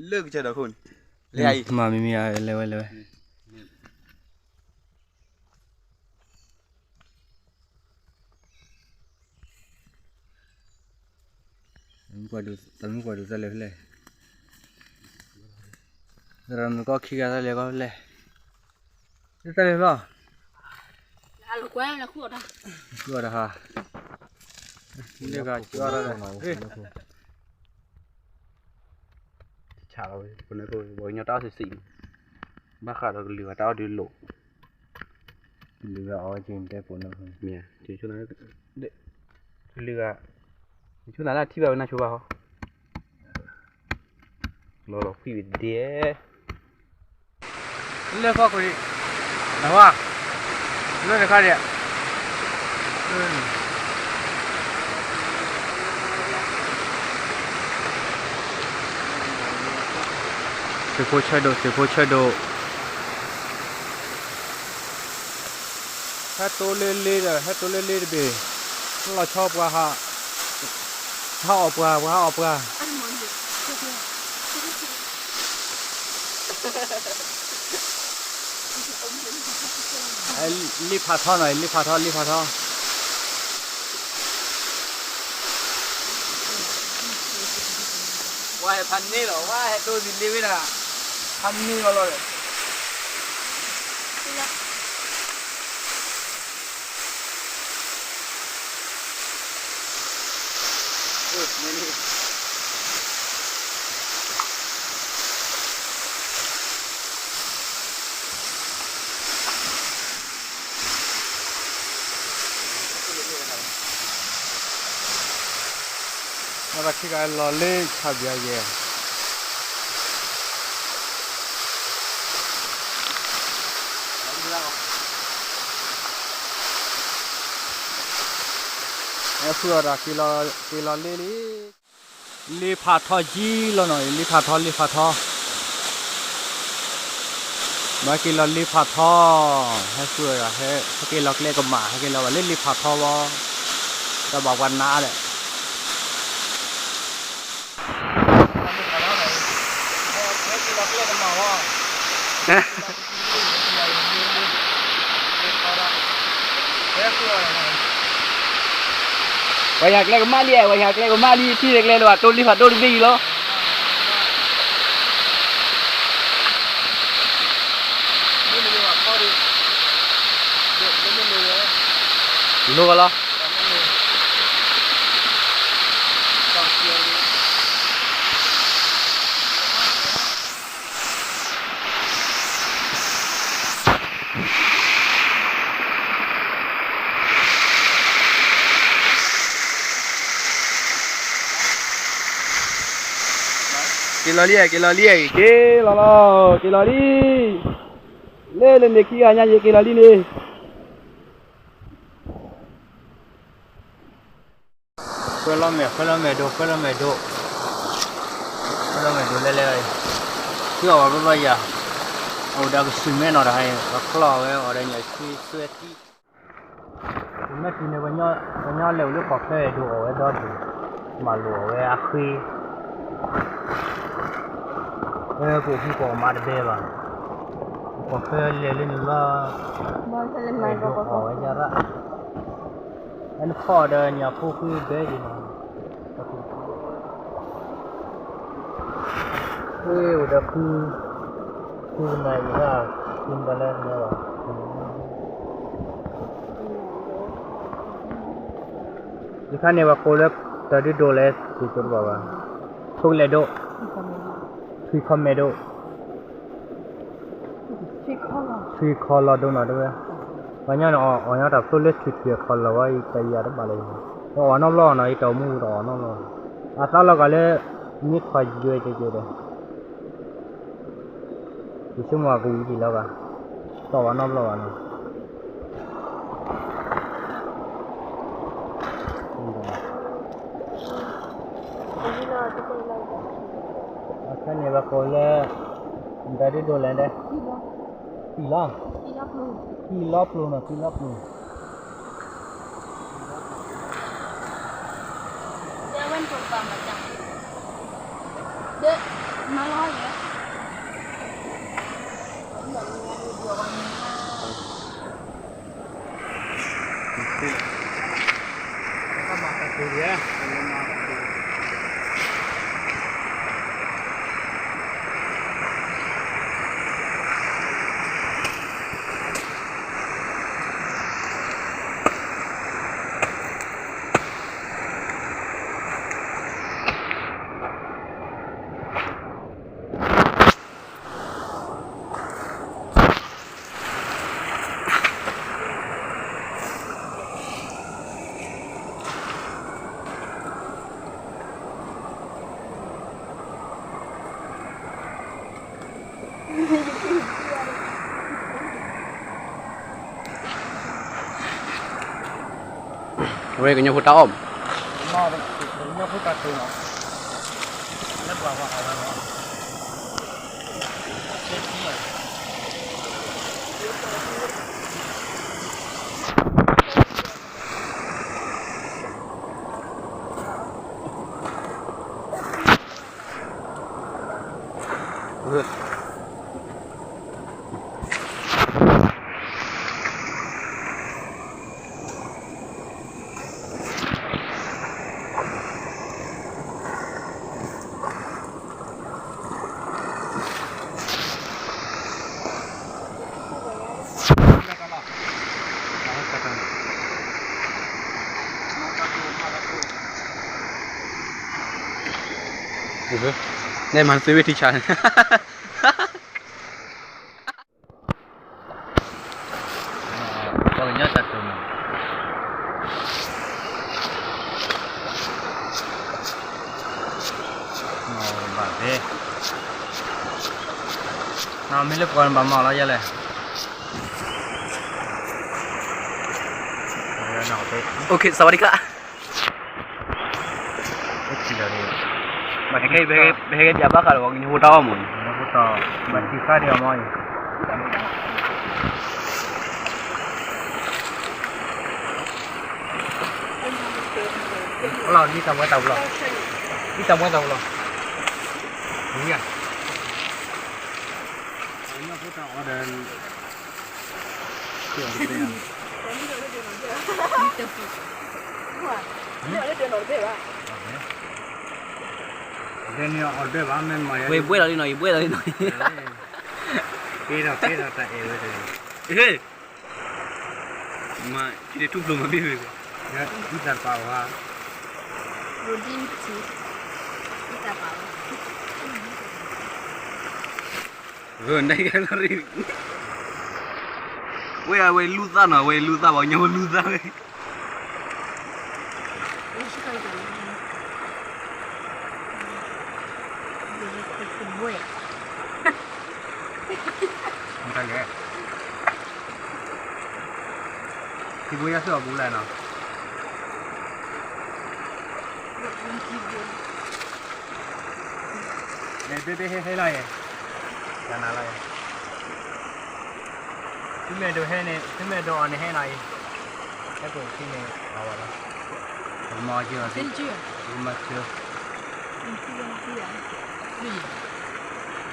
เลิกจะดอกคุณเลยมาไม่มีอะไรเลยตอนนี้กว่าดูจะเลยเราก็ขี้กันเลยก็เลยจะเลยป่ะลูกแก้วนะขวดอ่ะขวดฮะเรียกว่าขวดอะไรชาวคนนั้นก็บอกยอดเต้าสิบ้าขาดเราเหลือเต้าดีโลเหลือเอาจริงแต่ผลนะเมียที่ช่วงนั้นเหลือช่วงนั้นที่แบบน่าชัวร์เขาเราพี่วิเดียเลือกพ่อคุยนะว่าเลือกอะไรเนี่ยเสือโคชโดถ้าตัวเล่ๆถ้าตัวเล่ๆเบเราชอบว่าฮะถ้าออกว่าไอ้รีบพาท่อหน่อยรีบพาท่อว่าให้พันนี่หรอว่าให้ตัวดิลิวินะพันนี่ก็เลยนี่มาที่การรอเล่ขับยาเย่เพื่อรักกิโลเล่ลีพาทอจีแล้วหน่อยลีพาทอมากิโลลีพาทอให้เพื่อให้กิโลเล่ก็มาให้กิโลว่าเล่ลีพาทอวะจะบอกวันน้าเลยว่าอยากเล่นกับมาลีว่าอยากเล่นกับมาลีที่เล่นว่าตัวลีผัดตัวดีเหรอรู้กันเหรอกิโลลี่กิโลลี่เล่นเด็กขี้อันยังกิโลลี่นี่เพื่อนเราเมดูเลยเชื่อว่าไม่ยากเอาดักซิเมนอะไรก็คลอไว้อะไรอย่างที่สวีทแม่ทีนี้วันนี้เร็วลูกก็แค่ดูเอาไว้ดอดูมาลัวไว้อาคีกูพี่ก็มาเดี๋ยวบ้างก็แค่เลี้ยงนี่ละดูเอาไว้จะระอันข้อเดินอย่าพูดคุยเดี๋ยวนะอุดมคือไหนล่ะกินกันแล้วเนี่ยวะดิฉันเนี่ยว่าโคเล็ก$30ที่ตัวบ้าทุกเลโดที่คอมเมโด suy khó lo đâu nào đâu và nhau nó ở nhau tập tôi lấy suy khó lo vậy tại giờ đó bà lấy nó nó lo này tàu mua đó nó lo à sao lo cái lấy nhít phải chơi đấy thì semua aku gì lo cả tàu nó lo nó cái này bà coi là người đi đồ lên đây kilo luôn à kilo luôn Dia wen coba macam. Dia malah ya. Các bạn tập thử nhé. Về cái nhau phụ tao ôm. nó được nhau phụ tao từ nó rất là hoa hậu Này mà suy thì chán. Kalau nya satu mah. Oh, bagus. Nah, milik kawan bama lah ya le. Ok, sao đi cả. Kecil dari. Bagi dia bakal orang ni hutau mun. Aku tahu. Masih kah dia mau? Lo đi tàu lo. Đi tàu lo. Đúng ya. Ini hutau ada yang Deni order ba men maya. Buat lagi noi. Kira tak eh. Ma ini tu belum habis. Ya, kita bawa. Rodin kecil. Kita bawa. Đây cái lori. Wei luta bao nhiêu luta vậy. Entah ya. Ibu ya sudah bulan no. Bebe he lah ya. Jangan lah ya. Cuma do ane he lah. Aku sini awal lah. Mau je nanti. Rumah je.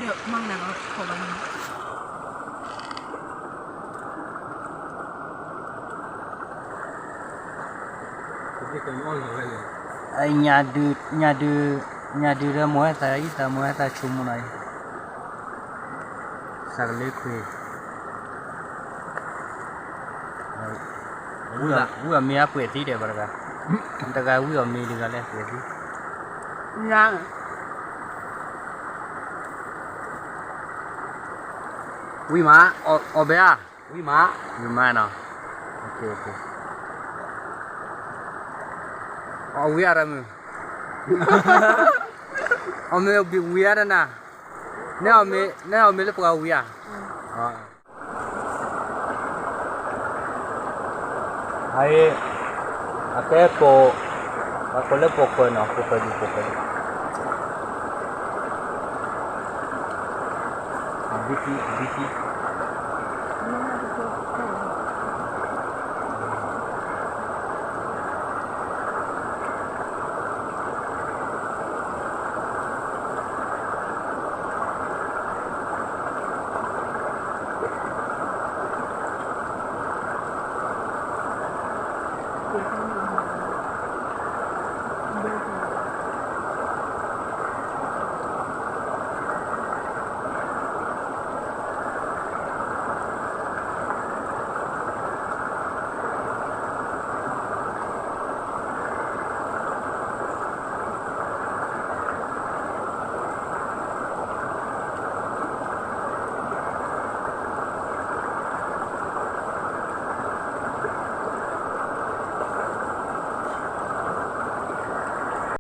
Được mong là nó khổ bằng Ai nhà đưa ra mỗi ta chung này sạc lấy khuê uya mía khuê tí để vào cả ta cái uya mía đi cái này khuê tí răng Wima obea. Wima. Wima no. Okay. Oh, we are mu. Ome bi we are na. Ne ome le pa we are. Ai até po ako le po no, po di. Abiti.